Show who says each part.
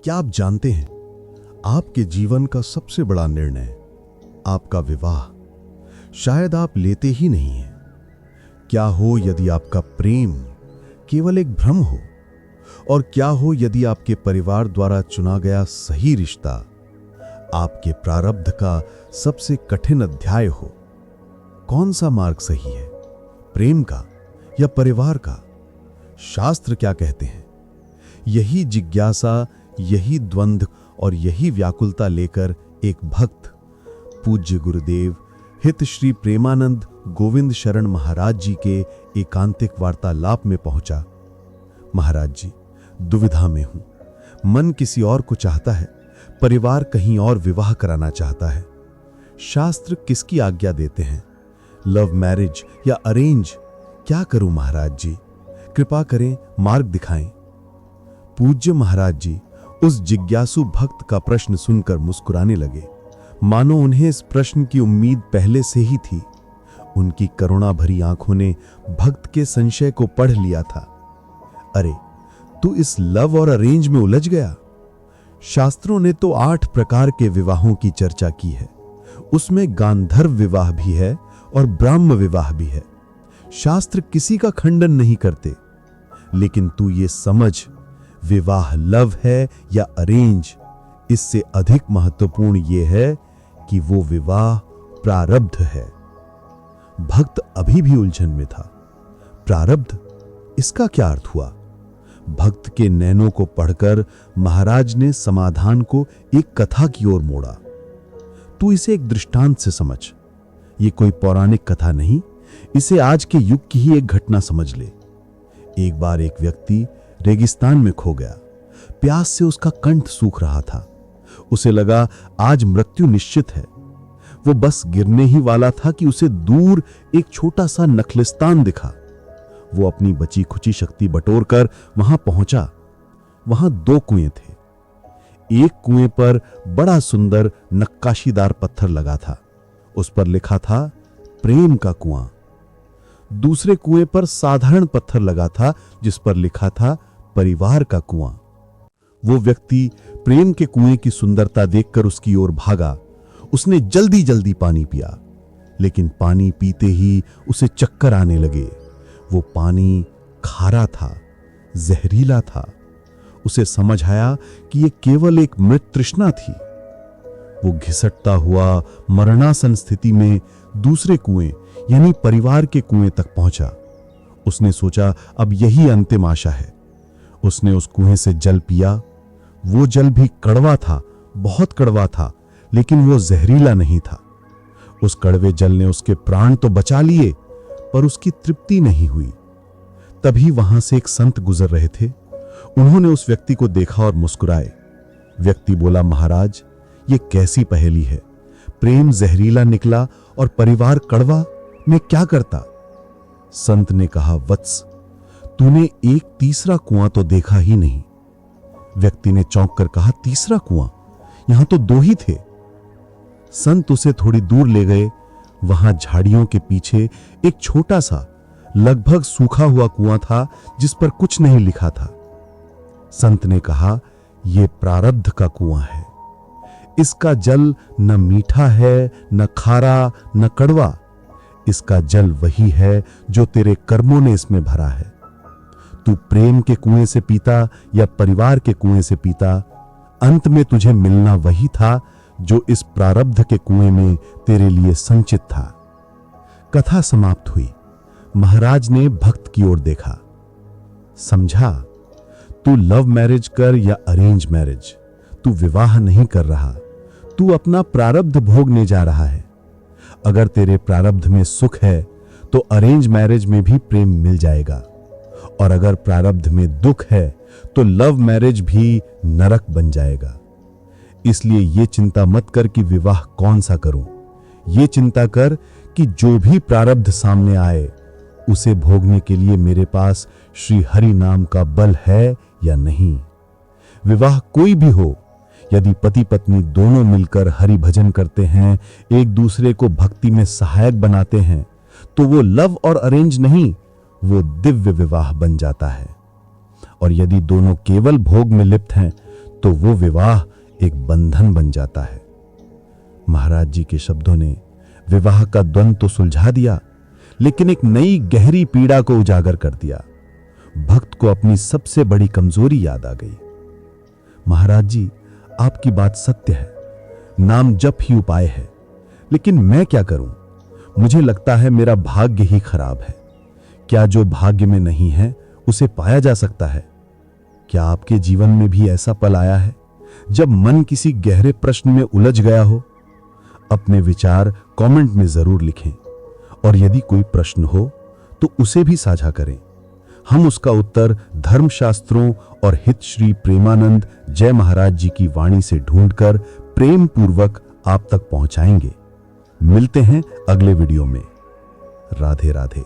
Speaker 1: क्या आप जानते हैं, आपके जीवन का सबसे बड़ा निर्णय, आपका विवाह, शायद आप लेते ही नहीं हैं। क्या हो यदि आपका प्रेम केवल एक भ्रम हो, और क्या हो यदि आपके परिवार द्वारा चुना गया सही रिश्ता आपके प्रारब्ध का सबसे कठिन अध्याय हो। कौन सा मार्ग सही है, प्रेम का या परिवार का? शास्त्र क्या कहते हैं? यही जिज्ञासा, यही द्वंद्व और यही व्याकुलता लेकर एक भक्त पूज्य गुरुदेव हित श्री प्रेमानंद गोविंद शरण महाराज जी के एकांतिक वार्तालाप में पहुंचा। महाराज जी, दुविधा में हूं। मन किसी और को चाहता है, परिवार कहीं और विवाह कराना चाहता है। शास्त्र किसकी आज्ञा देते हैं, लव मैरिज या अरेंज? क्या करूं महाराज जी, कृपा करें, मार्ग दिखाएं। पूज्य महाराज जी उस जिज्ञासु भक्त का प्रश्न सुनकर मुस्कुराने लगे, मानो उन्हें इस प्रश्न की उम्मीद पहले से ही थी। उनकी करुणा भरी आंखों ने भक्त के संशय को पढ़ लिया था। अरे, तू इस लव और अरेंज में उलझ गया? शास्त्रों ने तो 8 प्रकार के विवाहों की चर्चा की है। उसमें गांधर्व विवाह भी है और ब्राह्म विवाह भी है। शास्त्र किसी का खंडन नहीं करते, लेकिन तू ये समझ, विवाह लव है या अरेंज, इससे अधिक महत्वपूर्ण यह है कि वो विवाह प्रारब्ध है। भक्त अभी भी उलझन में था। प्रारब्ध, इसका क्या अर्थ हुआ? भक्त के नैनों को पढ़कर महाराज ने समाधान को एक कथा की ओर मोड़ा। तू इसे एक दृष्टांत से समझ। ये कोई पौराणिक कथा नहीं, इसे आज के युग की ही एक घटना समझ ले। एक बार एक व्यक्ति रेगिस्तान में खो गया। प्यास से उसका कंठ सूख रहा था। उसे लगा आज मृत्यु निश्चित है। वो बस गिरने ही वाला था कि उसे दूर एक छोटा सा नखलिस्तान दिखा। वो अपनी बची खुची शक्ति बटोरकर वहां पहुंचा। वहां 2 कुएं थे। एक कुएं पर बड़ा सुंदर नक्काशीदार पत्थर लगा था। उस पर लिखा था प्रेम का कुआं। दूसरे कुएं पर साधारण पत्थर लगा था जिस पर लिखा था परिवार का कुआं। वो व्यक्ति प्रेम के कुएं की सुंदरता देखकर उसकी ओर भागा। उसने जल्दी जल्दी पानी पिया, लेकिन पानी पीते ही उसे चक्कर आने लगे। वो पानी खारा था, जहरीला था। उसे समझ आया कि ये केवल एक मृत तृष्णा थी। वो घिसटता हुआ मरणासन स्थिति में दूसरे कुएं यानी परिवार के कुएं तक पहुंचा। उसने सोचा अब यही अंतिम आशा है। उसने उस कुएं से जल पिया। वो जल भी कड़वा था, बहुत कड़वा था, लेकिन वो जहरीला नहीं था। उस कड़वे जल ने उसके प्राण तो बचा लिए, पर उसकी तृप्ति नहीं हुई। तभी वहां से एक संत गुजर रहे थे। उन्होंने उस व्यक्ति को देखा और मुस्कुराए। व्यक्ति बोला, महाराज, ये कैसी पहेली है? प्रेम जहरीला निकला और परिवार कड़वा, मैं क्या करता? संत ने कहा, वत्स, तूने एक तीसरा कुआं तो देखा ही नहीं। व्यक्ति ने चौंक कर कहा, तीसरा कुआं? यहां तो 2 ही थे। संत उसे थोड़ी दूर ले गए। वहां झाड़ियों के पीछे एक छोटा सा, लगभग सूखा हुआ कुआं था जिस पर कुछ नहीं लिखा था। संत ने कहा, यह प्रारब्ध का कुआं है। इसका जल न मीठा है, न खारा, न कड़वा। इसका जल वही है जो तेरे कर्मों ने इसमें भरा है। तू प्रेम के कुएं से पीता या परिवार के कुएं से पीता, अंत में तुझे मिलना वही था जो इस प्रारब्ध के कुएं में तेरे लिए संचित था। कथा समाप्त हुई। महाराज ने भक्त की ओर देखा। समझा, तू लव मैरिज कर या अरेंज मैरिज, तू विवाह नहीं कर रहा, तू अपना प्रारब्ध भोगने जा रहा है। अगर तेरे प्रारब्ध में सुख है तो अरेंज मैरिज में भी प्रेम मिल जाएगा, और अगर प्रारब्ध में दुख है तो लव मैरिज भी नरक बन जाएगा। इसलिए ये चिंता मत कर कि विवाह कौन सा करूं। ये चिंता कर कि जो भी प्रारब्ध सामने आए उसे भोगने के लिए मेरे पास श्री हरि नाम का बल है या नहीं। विवाह कोई भी हो, यदि पति पत्नी दोनों मिलकर हरि भजन करते हैं, एक दूसरे को भक्ति में सहायक बनाते हैं, तो वो लव और अरेंज नहीं, वो दिव्य विवाह बन जाता है। और यदि दोनों केवल भोग में लिप्त हैं तो वो विवाह एक बंधन बन जाता है। महाराज जी के शब्दों ने विवाह का द्वंद्व तो सुलझा दिया, लेकिन एक नई गहरी पीड़ा को उजागर कर दिया। भक्त को अपनी सबसे बड़ी कमजोरी याद आ गई। महाराज जी, आपकी बात सत्य है, नाम जप ही उपाय है, लेकिन मैं क्या करूं? मुझे लगता है मेरा भाग्य ही खराब है। क्या जो भाग्य में नहीं है उसे पाया जा सकता है? क्या आपके जीवन में भी ऐसा पल आया है जब मन किसी गहरे प्रश्न में उलझ गया हो? अपने विचार कमेंट में जरूर लिखें, और यदि कोई प्रश्न हो तो उसे भी साझा करें। हम उसका उत्तर धर्मशास्त्रों और हित श्री प्रेमानंद जय महाराज जी की वाणी से ढूंढकर प्रेम पूर्वक आप तक पहुंचाएंगे। मिलते हैं अगले वीडियो में। राधे राधे।